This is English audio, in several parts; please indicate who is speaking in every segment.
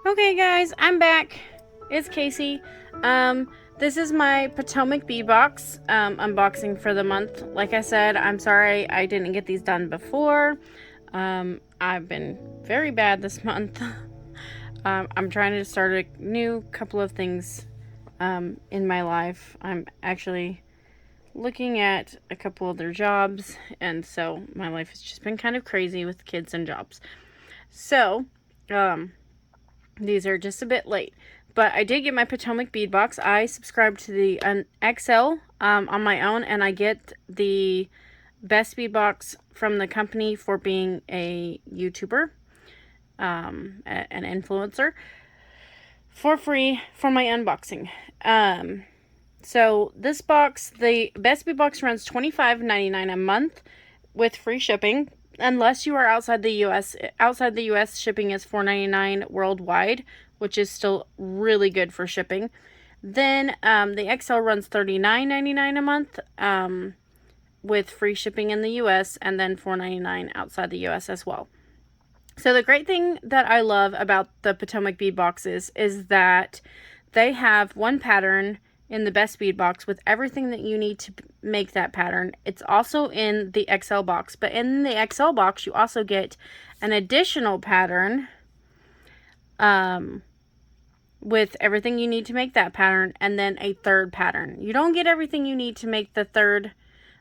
Speaker 1: Okay guys, I'm back. It's Casey. This is my Potomac bead box unboxing for the month. Like I said, I'm sorry I didn't get these done before. I've been very bad this month. I'm trying to start a new couple of things in my life. I'm actually looking at a couple other jobs, and so my life has just been kind of crazy with kids and jobs. So, these are just a bit late, but I did get my Potomac bead box. I subscribed to the XL on my own, and I get the best bead box from the company for being a YouTuber, an influencer, for free for my unboxing. So this box, the best bead box, runs $25.99 a month with free shipping. Unless you are outside the U.S. Outside the U.S., shipping is $4.99 worldwide, which is still really good for shipping. Then the XL runs $39.99 a month with free shipping in the U.S. and then $4.99 outside the U.S. as well. So the great thing that I love about the Potomac bead boxes is that they have one pattern in the best bead box with everything that you need to make that pattern. It's also in the XL box, but in the XL box you also get an additional pattern with everything you need to make that pattern, and then a third pattern. You don't get everything you need to make the third,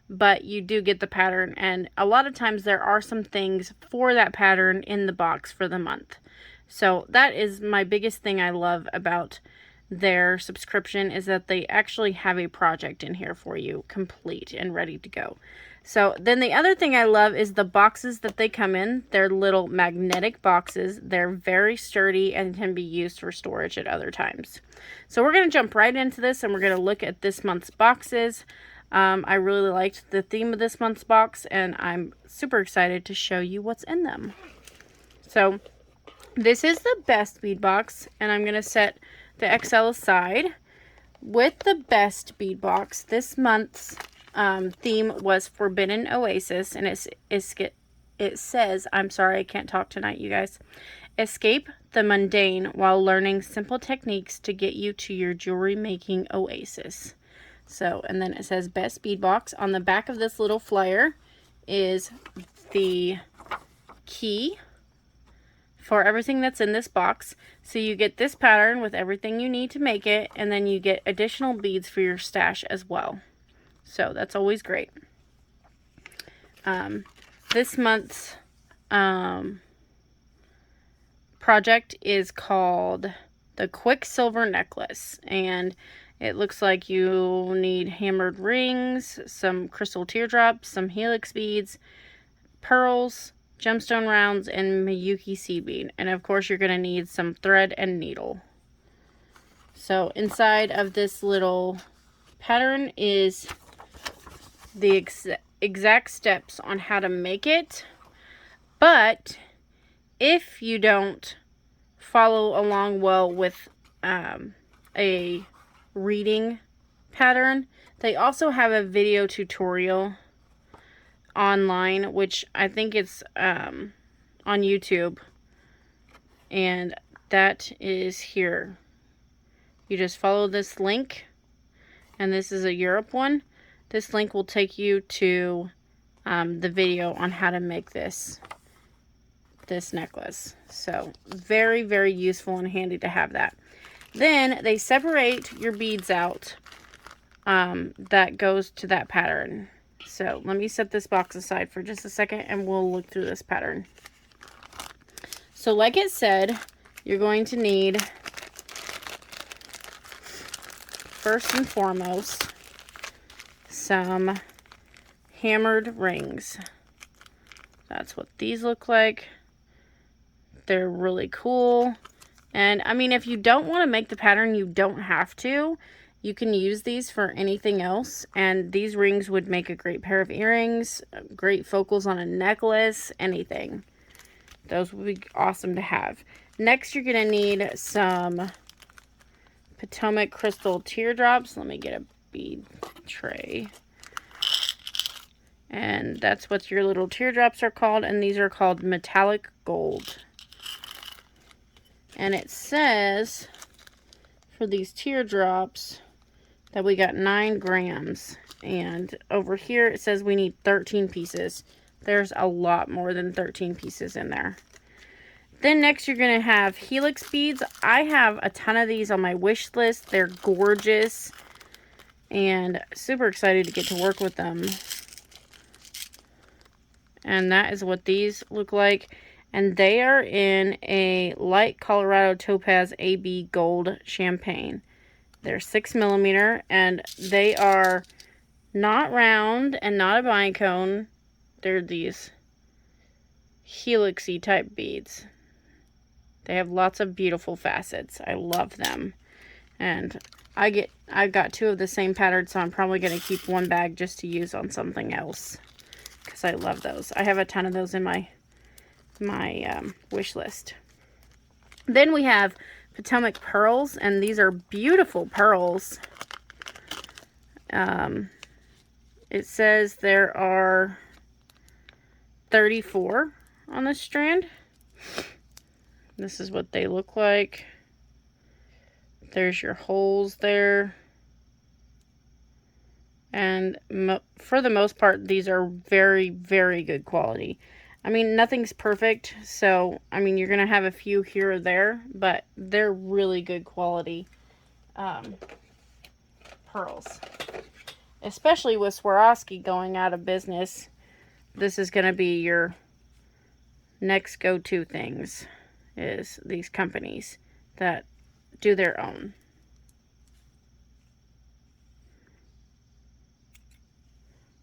Speaker 1: but you do get the pattern, and a lot of times there are some things for that pattern in the box for the month. So that is my biggest thing I love about their subscription, is that they actually have a project in here for you, complete and ready to go. So then the other thing I love is the boxes that they come in. They're little magnetic boxes. They're very sturdy and can be used for storage at other times. So we're going to jump right into this, and we're going to look at this month's boxes. I really liked the theme of this month's box, and I'm super excited to show you what's in them. So this is the best bead box, and I'm going to set the XL aside. With the best bead box, this month's theme was Forbidden Oasis, and it says, I'm sorry, I can't talk tonight, you guys. Escape the mundane while learning simple techniques to get you to your jewelry making oasis. So, and then it says best bead box. On the back of this little flyer is the key for everything that's in this box. So you get this pattern with everything you need to make it, and then you get additional beads for your stash as well. So that's always great. This month's project is called the Quicksilver Necklace, and it looks like you need hammered rings, some crystal teardrops, some helix beads, pearls, gemstone rounds, and Miyuki seed bead. And of course you're going to need some thread and needle. So inside of this little pattern is the exact steps on how to make it. But if you don't follow along well with a reading pattern, they also have a video tutorial online, which I think it's on YouTube, and that is here. You just follow this link, and this is a Europe one. This link will take you to the video on how to make this necklace. So very, very useful and handy to have that. Then they separate your beads out that goes to that pattern. So let me set this box aside for just a second, and we'll look through this pattern. So like it said, you're going to need, first and foremost, some hammered rings. That's what these look like. They're really cool. And I mean, if you don't want to make the pattern, you don't have to. You can use these for anything else, and these rings would make a great pair of earrings, great focals on a necklace, anything. Those would be awesome to have. Next, you're going to need some Potomac crystal teardrops. Let me get a bead tray. And that's what your little teardrops are called, and these are called metallic gold. And it says for these teardrops that we got 9 grams. And over here it says we need 13 pieces. There's a lot more than 13 pieces in there. Then next you're going to have Helix Beads. I have a ton of these on my wish list. They're gorgeous. And super excited to get to work with them. And that is what these look like. And they are in a light Colorado Topaz AB Gold Champagne. They're 6mm, and they are not round and not a binecone. They're these helixy type beads. They have lots of beautiful facets. I love them. And I've got 2 of the same pattern, so I'm probably going to keep 1 bag just to use on something else, because I love those. I have a ton of those in my wish list. Then we have Potomac Pearls, and these are beautiful pearls. It says there are 34 on this strand. This is what they look like. There's your holes there. And for the most part, these are very, very good quality. I mean, nothing's perfect, so, I mean, you're going to have a few here or there, but they're really good quality pearls. Especially with Swarovski going out of business, this is going to be your next go-to things, is these companies that do their own.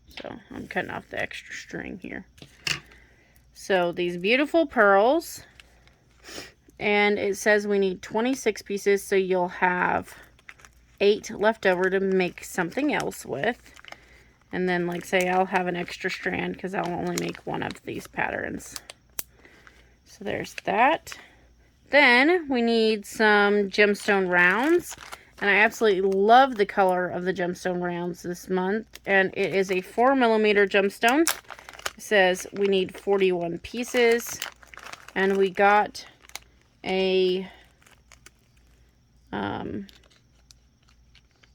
Speaker 1: So, I'm cutting off the extra string here. So these beautiful pearls, and it says we need 26 pieces, so you'll have 8 left over to make something else with. And then, like say, I'll have an extra strand because I'll only make 1 of these patterns. So there's that. Then we need some Gemstone Rounds, and I absolutely love the color of the Gemstone Rounds this month, and it is a 4mm gemstone. It says we need 41 pieces, and we got a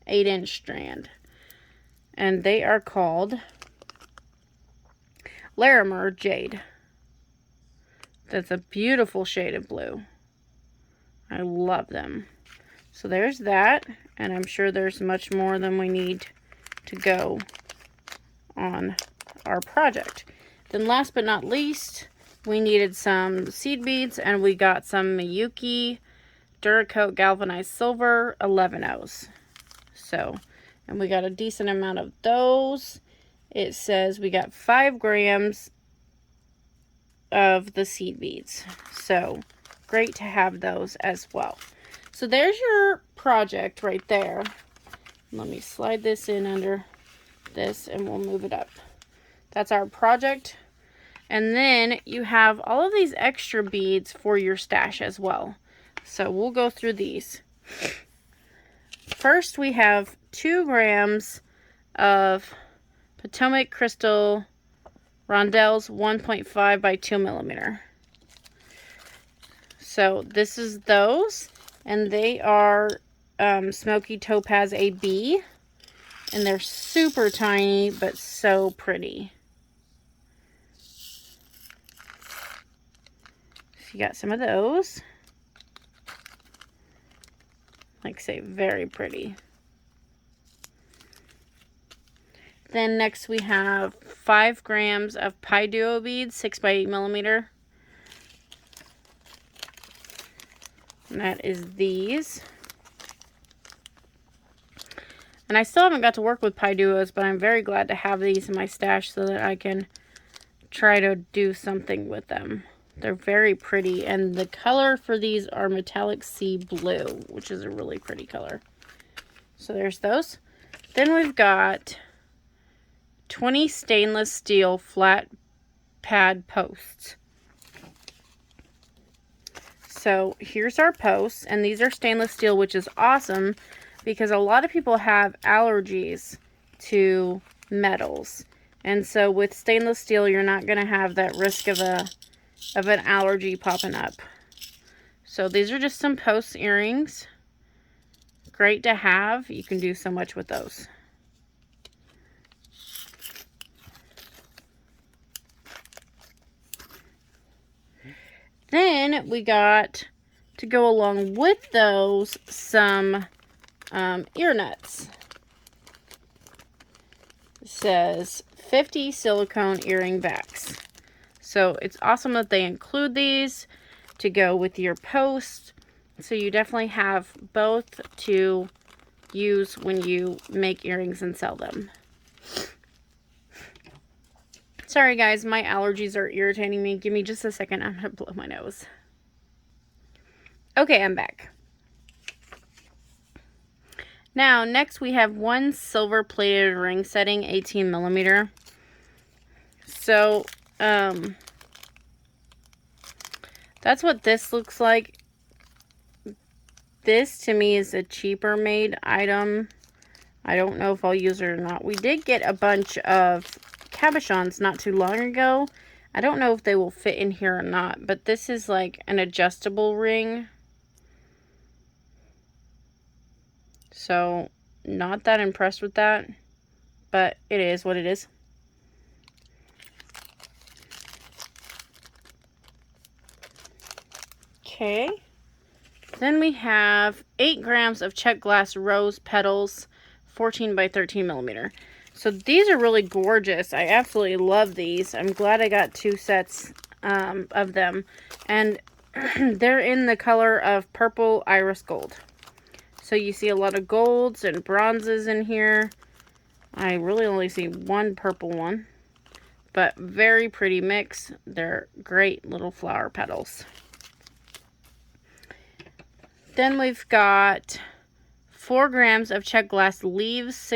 Speaker 1: 8-inch strand, and they are called Larimer Jade. That's a beautiful shade of blue. I love them. So there's that, and I'm sure there's much more than we need to go on our project. Then last but not least, we needed some seed beads, and we got some Miyuki Duracoat Galvanized Silver 11-0s. So, and we got a decent amount of those. It says we got 5 grams of the seed beads. So, great to have those as well. So there's your project right there. Let me slide this in under this and we'll move it up. That's our project. And then you have all of these extra beads for your stash as well. So we'll go through these. First, we have 2 grams of Potomac Crystal Rondelle's 1.5 by 2mm. So this is those, and they are Smoky Topaz AB, and they're super tiny but so pretty. So you got some of those. Like I say, very pretty. Then next we have 5 grams of Pi Duo beads, 6 by 8mm. And that is these. And I still haven't got to work with Pi Duos, but I'm very glad to have these in my stash so that I can try to do something with them. They're very pretty, and the color for these are metallic sea blue, which is a really pretty color. So there's those. Then we've got 20 stainless steel flat pad posts. So here's our posts, and these are stainless steel, which is awesome because a lot of people have allergies to metals. And so with stainless steel, you're not going to have that risk of an allergy popping up. So these are just some post earrings. Great to have. You can do so much with those. Then we got, to go along with those, some ear nuts. It says 50 silicone earring backs. So it's awesome that they include these to go with your post. So you definitely have both to use when you make earrings and sell them. Sorry guys, my allergies are irritating me. Give me just a second. I'm gonna blow my nose. Okay, I'm back. Now, next we have one silver plated ring setting, 18 millimeter. So, that's what this looks like. This to me is a cheaper made item. I don't know if I'll use it or not. We did get a bunch of cabochons not too long ago. I don't know if they will fit in here or not, but this is like an adjustable ring. So, not that impressed with that, but it is what it is. Okay. Then we have 8 grams of Czech glass rose petals, 14 by 13 millimeter. So these are really gorgeous. I absolutely love these. I'm glad I got 2 sets of them. And they're in the color of purple iris gold. So you see a lot of golds and bronzes in here. I really only see one purple one. But very pretty mix. They're great little flower petals. Then we've got 4 grams of Czech glass leaves,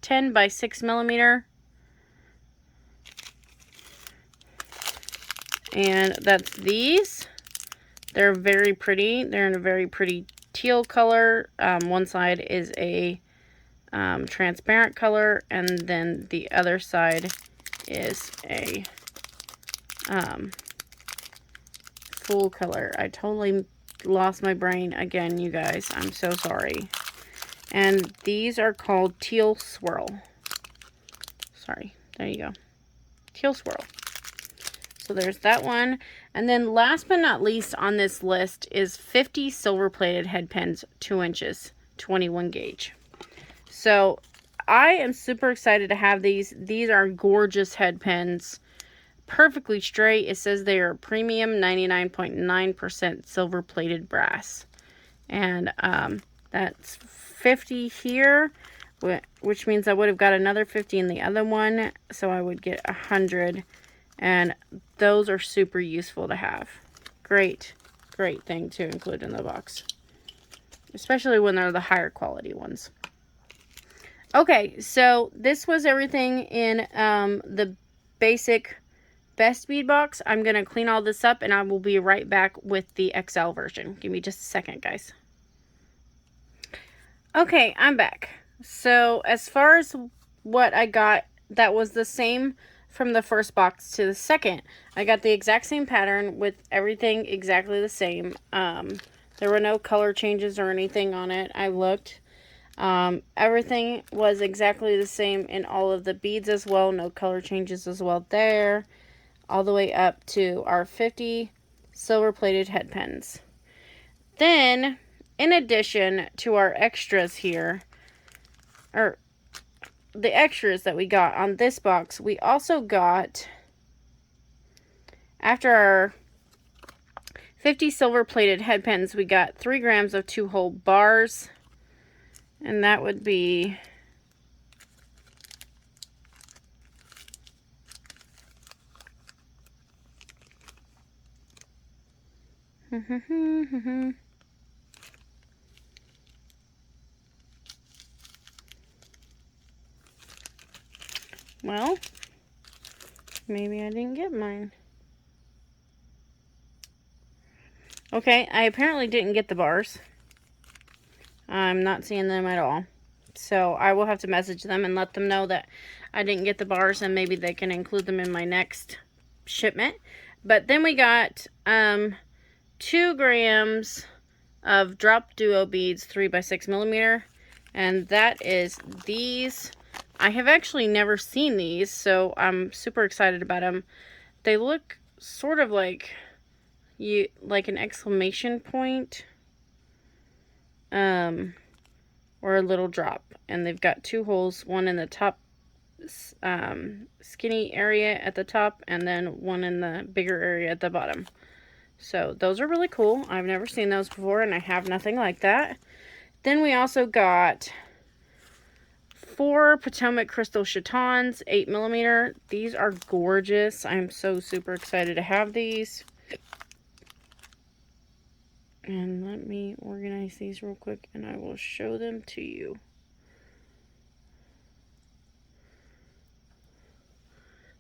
Speaker 1: 10 by 6 millimeter. And that's these. They're very pretty. They're in a very pretty teal color. One side is a transparent color, and then the other side is a full color. I totally lost my brain again, you guys. I'm so sorry. And these are called Teal Swirl. Sorry. There you go. Teal Swirl. So there's that one. And then last but not least on this list is 50 silver plated head pins, 2 inches, 21 gauge. So I am super excited to have these. These are gorgeous head pins. Perfectly straight. It says they are premium 99.9% silver plated brass. And that's 50 here, which means I would have got another 50 in the other one. So I would get 100. And those are super useful to have. Great, great thing to include in the box. Especially when they're the higher quality ones. Okay, so this was everything in the basic best bead box. I'm going to clean all this up and I will be right back with the XL version. Give me just a second, guys. Okay, I'm back. So as far as what I got, that was the same from the first box to the second. I got the exact same pattern with everything exactly the same. There were no color changes or anything on it. I looked. Everything was exactly the same in all of the beads as well. No color changes as well there. All the way up to our 50 silver plated head pins. Then, in addition to our extras here, or the extras that we got on this box, we also got, after our 50 silver plated head pins, we got 3 grams of 2-hole bars. And that would be well, maybe I didn't get mine. Okay, I apparently didn't get the bars. I'm not seeing them at all. So I will have to message them and let them know that I didn't get the bars, and maybe they can include them in my next shipment. But then we got 2 grams of drop duo beads, 3x6mm, and that is these. I have actually never seen these, so I'm super excited about them. They look sort of like an exclamation point, or a little drop, and they've got 2 holes, one in the top skinny area at the top, and then one in the bigger area at the bottom. So those are really cool. I've never seen those before, and I have nothing like that. Then we also got 4 Potomac crystal chatons, 8mm. These are gorgeous. I'm so super excited to have these. And let me organize these real quick, and I will show them to you.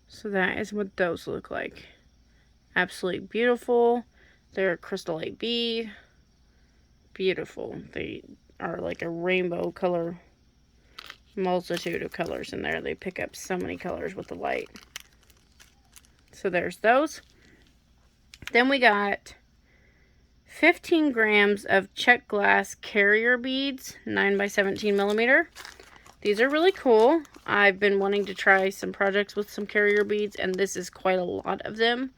Speaker 1: So that is what those look like. Absolutely beautiful. They're crystal 8B. Beautiful. They are like a rainbow color, multitude of colors in there. They pick up so many colors with the light. So there's those. Then we got 15 grams of Czech glass carrier beads, 9x17mm. These are really cool. I've been wanting to try some projects with some carrier beads, and this is quite a lot of them.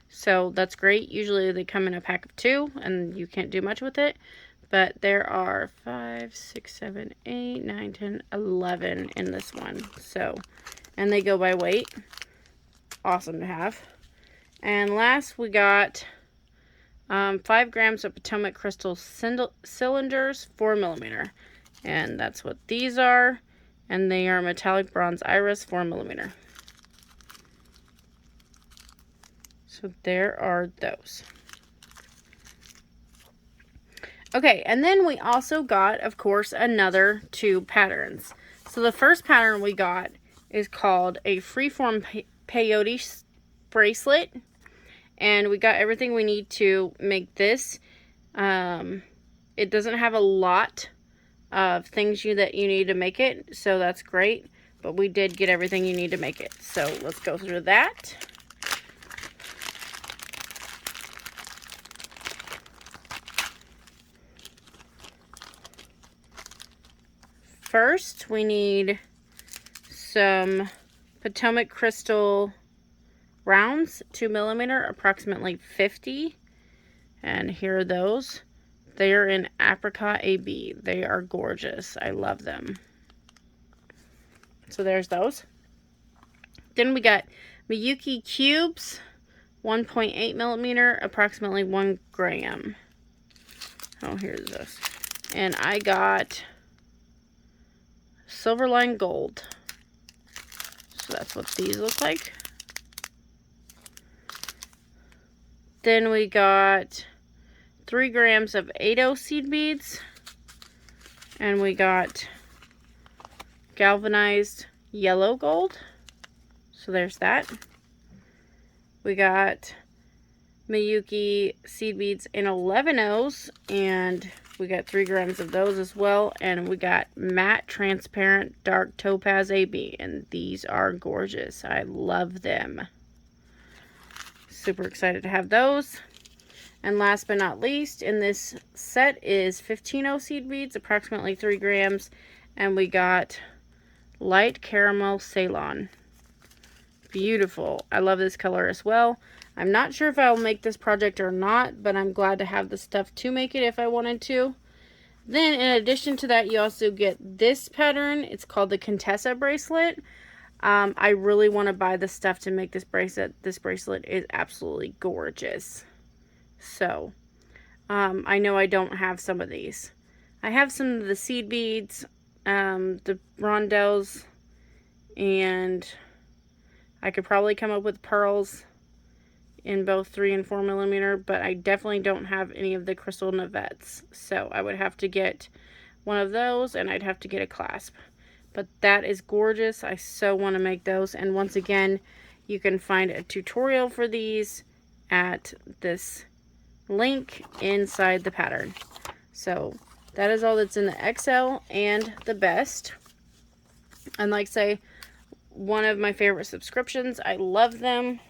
Speaker 1: So that's great. Usually they come in a pack of 2, and you can't do much with it. But there are 5, 6, 7, 8, 9, 10, 11 in this one. So, and they go by weight. Awesome to have. And last we got 5 grams of Potomac crystal cylinders, 4mm. And that's what these are. And they are metallic bronze iris, 4mm. So there are those. Okay, and then we also got, of course, another 2 patterns. So the first pattern we got is called a freeform peyote bracelet. And we got everything we need to make this. It doesn't have a lot of things that you need to make it, so that's great. But we did get everything you need to make it. So let's go through that. First, we need some Potomac crystal rounds, 2mm, approximately 50. And here are those. They are in apricot AB. They are gorgeous. I love them. So there's those. Then we got Miyuki cubes, 1.8mm, approximately 1 gram. Oh, here's this. And I got Silverline Gold. So that's what these look like. Then we got 3 grams of 8O seed beads. And we got galvanized yellow gold. So there's that. We got Miyuki seed beads in 11Os, and we got 3 grams of those as well. And we got matte transparent dark topaz AB, and these are gorgeous. I love them. Super excited to have those. And last but not least, in this set is 15O seed beads, approximately 3 grams, and we got light caramel Ceylon. Beautiful. I love this color as well. I'm not sure if I'll make this project or not, but I'm glad to have the stuff to make it if I wanted to. Then in addition to that, you also get this pattern. It's called the Contessa Bracelet. I really want to buy the stuff to make this bracelet. This bracelet is absolutely gorgeous. So, I know I don't have some of these. I have some of the seed beads, the Rondelles, and I could probably come up with pearls in both 3 and 4mm, but I definitely don't have any of the crystal navettes. So I would have to get one of those, and I'd have to get a clasp. But that is gorgeous. I so want to make those. And once again, you can find a tutorial for these at this link inside the pattern. So that is all that's in the XL and the best. And like I say, one of my favorite subscriptions. I love them.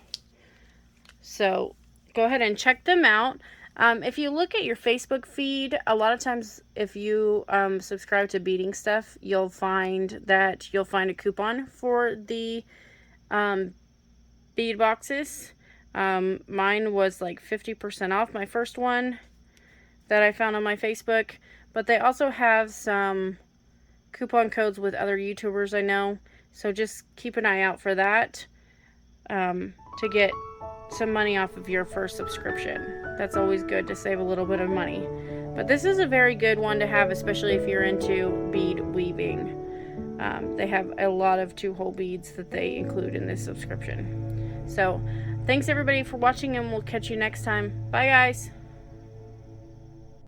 Speaker 1: So go ahead and check them out. If you look at your Facebook feed, a lot of times if you subscribe to Beading Stuff, you'll find a coupon for the bead boxes. Mine was like 50% off, my first one that I found on my Facebook. But they also have some coupon codes with other YouTubers I know. So just keep an eye out for that to get some money off of your first subscription. That's always good to save a little bit of money. But this is a very good one to have, especially if you're into bead weaving. They have a lot of 2-hole beads that they include in this subscription. So thanks everybody for watching, and we'll catch you next time. Bye guys.